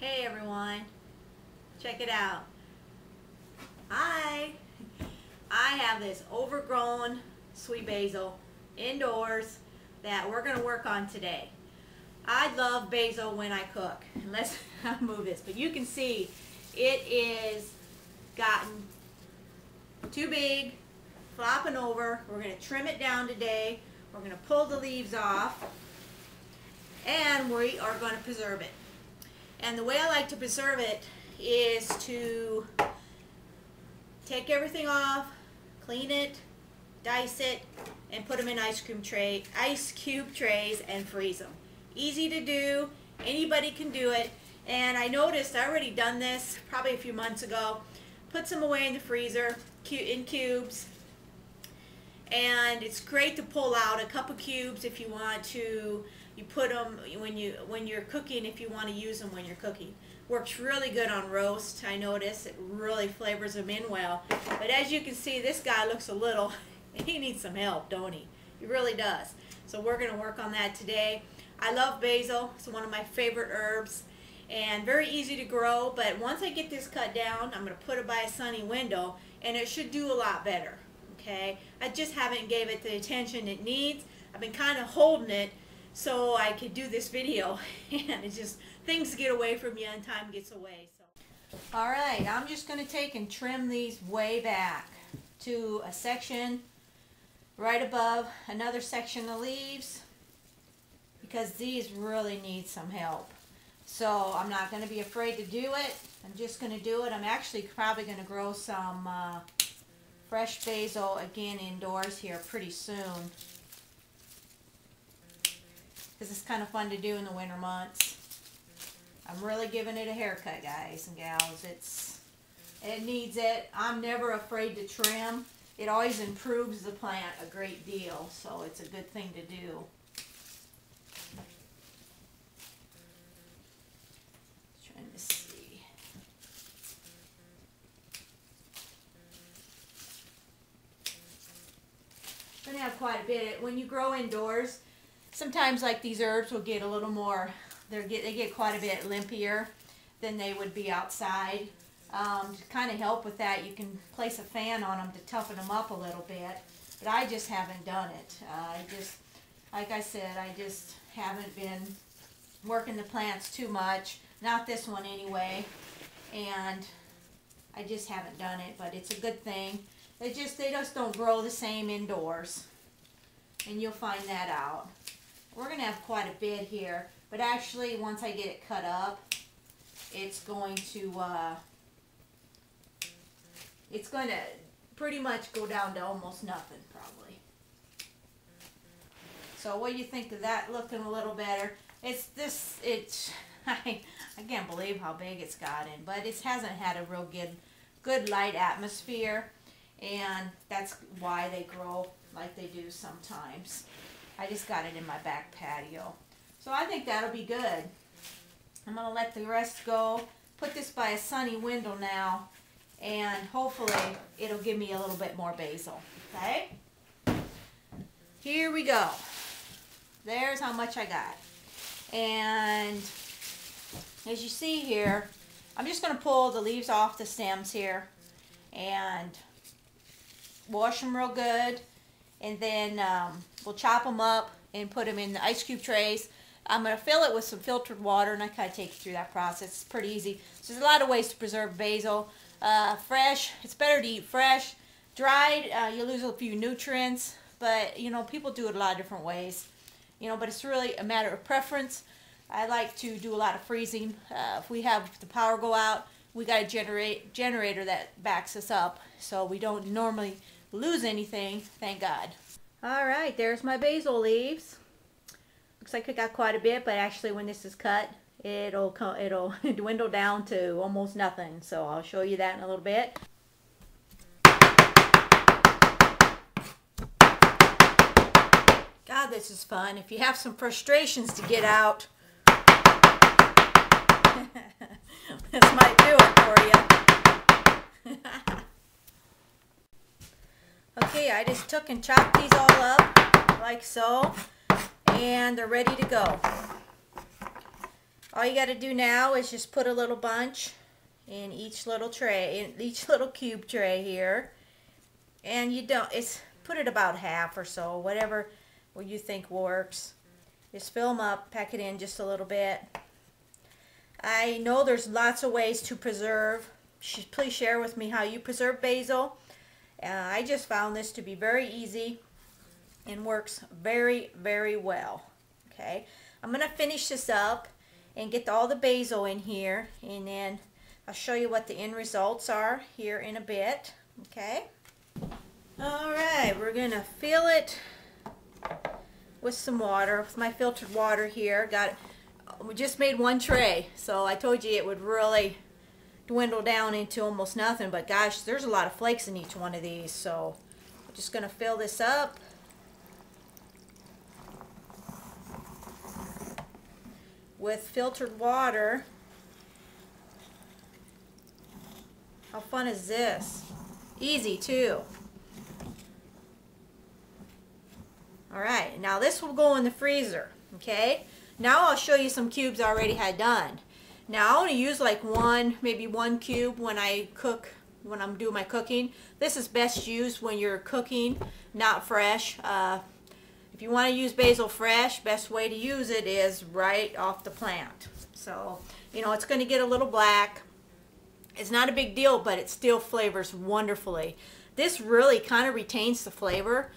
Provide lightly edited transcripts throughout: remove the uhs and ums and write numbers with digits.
Hey everyone, check it out. I have this overgrown sweet basil indoors that we're going to work on today. I love basil when I cook. Let's move this, but you can see it is gotten too big, flopping over. We're going to trim it down today. We're going to pull the leaves off, and we are going to preserve it. And the way I like to preserve it is to take everything off, clean it, dice it, and put them in ice cube trays and freeze them. Easy to do. Anybody can do it. And I noticed I already done this probably a few months ago. Put some away in the freezer in cubes. And it's great to pull out a couple cubes if you want to. You put them when you're cooking, if you want to use them when you're cooking. Works really good on roast. I notice it really flavors them in well. But as you can see, this guy looks a little, he needs some help, don't he? He really does. So we're going to work on that today. I love basil. It's one of my favorite herbs and very easy to grow. But once I get this cut down, I'm going to put it by a sunny window and it should do a lot better. Okay, I just haven't gave it the attention it needs. I've been kind of holding it so I could do this video, and it's just things get away from you and time gets away. So, all right, I'm just going to take and trim these way back to a section right above another section of leaves because these really need some help. So I'm not going to be afraid to do it. I'm just going to do it. I'm actually probably going to grow some fresh basil again indoors here pretty soon, because it's kind of fun to do in the winter months. I'm really giving it a haircut, guys and gals. It needs it. I'm never afraid to trim. It always improves the plant a great deal, so it's a good thing to do. Trying to see. Gonna have quite a bit. When you grow indoors, sometimes like these herbs will get a little more, they get quite a bit limpier than they would be outside. To kind of help with that, you can place a fan on them to toughen them up a little bit, but I just haven't done it. Like I said, I just haven't been working the plants too much, not this one anyway, and I just haven't done it, but it's a good thing. They just don't grow the same indoors, and you'll find that out. We're going to have quite a bit here, but actually once I get it cut up, it's going to pretty much go down to almost nothing probably. So what do you think of that looking a little better? I can't believe how big it's gotten, but it hasn't had a real good light atmosphere, and that's why they grow like they do sometimes. I just got it in my back patio. So I think that'll be good. I'm going to let the rest go. Put this by a sunny window now, and hopefully it'll give me a little bit more basil. Okay? Here we go. There's how much I got. And as you see here, I'm just going to pull the leaves off the stems here and wash them real good. And then we'll chop them up and put them in the ice cube trays. I'm going to fill it with some filtered water, and I kind of take you through that process. It's pretty easy. So there's a lot of ways to preserve basil. Fresh, it's better to eat fresh. Dried, you lose a few nutrients, but you know, people do it a lot of different ways. You know, but it's really a matter of preference. I like to do a lot of freezing. If we have the power go out, we got a generator that backs us up, so we don't normally lose anything, thank God. All right, there's my basil leaves. Looks like I got quite a bit, but actually when this is cut, it'll dwindle down to almost nothing. So I'll show you that in a little bit. God, this is fun. If you have some frustrations to get out, this might do it for you. Okay, I just took and chopped these all up like so, and they're ready to go. All you got to do now is just put a little bunch in each little tray, in each little cube tray here. And you don't, put it about half or so, whatever you think works. Just fill them up, pack it in just a little bit. I know there's lots of ways to preserve. Please share with me how you preserve basil. I just found this to be very easy and works very, very well. Okay, I'm going to finish this up and get all the basil in here, and then I'll show you what the end results are here in a bit. Okay. Alright, we're going to fill it with some water, with my filtered water here. We just made one tray, so I told you it would really dwindle down into almost nothing, but gosh, there's a lot of flakes in each one of these, so I'm just going to fill this up. With filtered water. How fun is this? Easy too. Alright, now this will go in the freezer, okay? Now I'll show you some cubes I already had done. Now I only use like maybe one cube when I cook, when I'm doing my cooking. This is best used when you're cooking, not fresh. If you want to use basil fresh, best way to use it is right off the plant. So, you know, it's going to get a little black. It's not a big deal, but it still flavors wonderfully. This really kind of retains the flavor.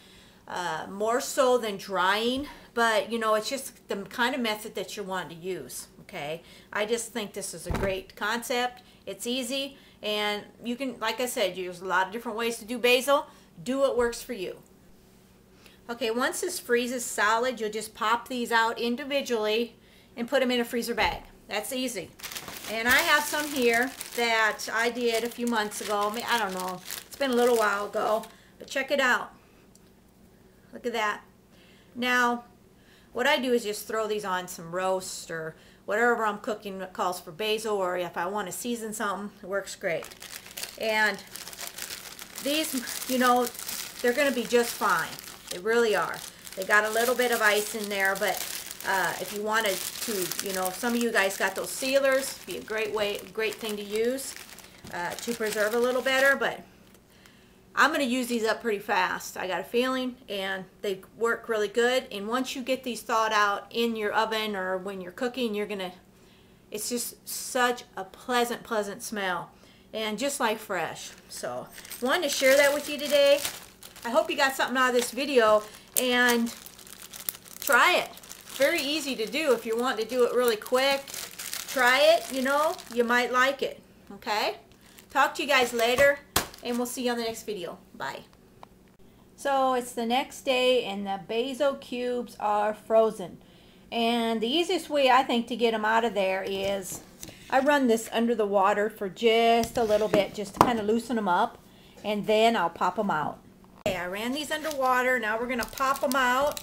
More so than drying, but you know, it's just the kind of method that you want to use. Okay, I just think this is a great concept. It's easy, and you can, like I said, use a lot of different ways to do basil. Do what works for you. Okay, once this freezes solid, you'll just pop these out individually and put them in a freezer bag. That's easy. And I have some here that I did a few months ago. I don't know, it's been a little while ago, but check it out. Look at that. Now, what I do is just throw these on some roast or whatever I'm cooking that calls for basil, or if I want to season something, it works great. And these, you know, they're going to be just fine. They really are. They got a little bit of ice in there, but if you wanted to, you know, some of you guys got those sealers, be a great thing to use to preserve a little better, but I'm going to use these up pretty fast. I got a feeling, and they work really good. And once you get these thawed out in your oven or when you're cooking, it's just such a pleasant smell, and just like fresh. So wanted to share that with you today. I hope you got something out of this video, and try it. Very easy to do. If you want to do it really quick, try it. You know, you might like it. Okay, talk to you guys later, and we'll see you on the next video. Bye. So it's the next day, and the basil cubes are frozen. And the easiest way I think to get them out of there is I run this under the water for just a little bit, just to kind of loosen them up, and then I'll pop them out. Okay, I ran these underwater. Now we're going to pop them out.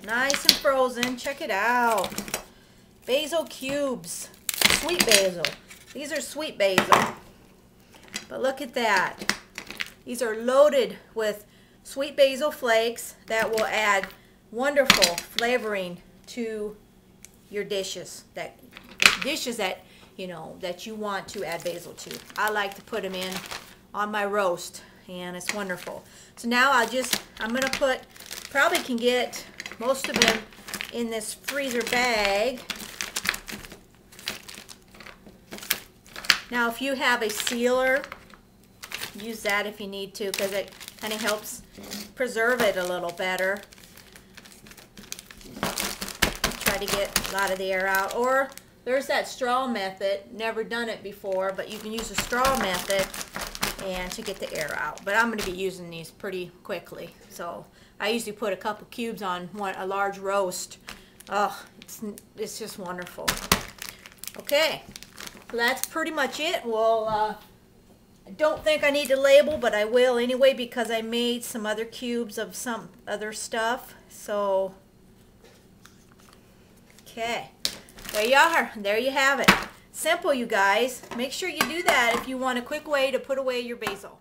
Nice and frozen. Check it out. Basil cubes. Sweet basil. These are sweet basil. But look at that. These are loaded with sweet basil flakes that will add wonderful flavoring to your dishes. Dishes that, you know, that you want to add basil to. I like to put them in on my roast, and it's wonderful. So now I'm going to probably can get most of them in this freezer bag. Now if you have a sealer, use that if you need to, because it kind of helps preserve it a little better. Try to get a lot of the air out. Or there's that straw method. Never done it before, but you can use a straw method and to get the air out. But I'm going to be using these pretty quickly. So I usually put a couple cubes on a large roast. Oh, it's just wonderful. Okay, so that's pretty much it. Well, I don't think I need to label, but I will anyway, because I made some other cubes of some other stuff. So, okay, there you are. There you have it. Simple, you guys. Make sure you do that if you want a quick way to put away your basil.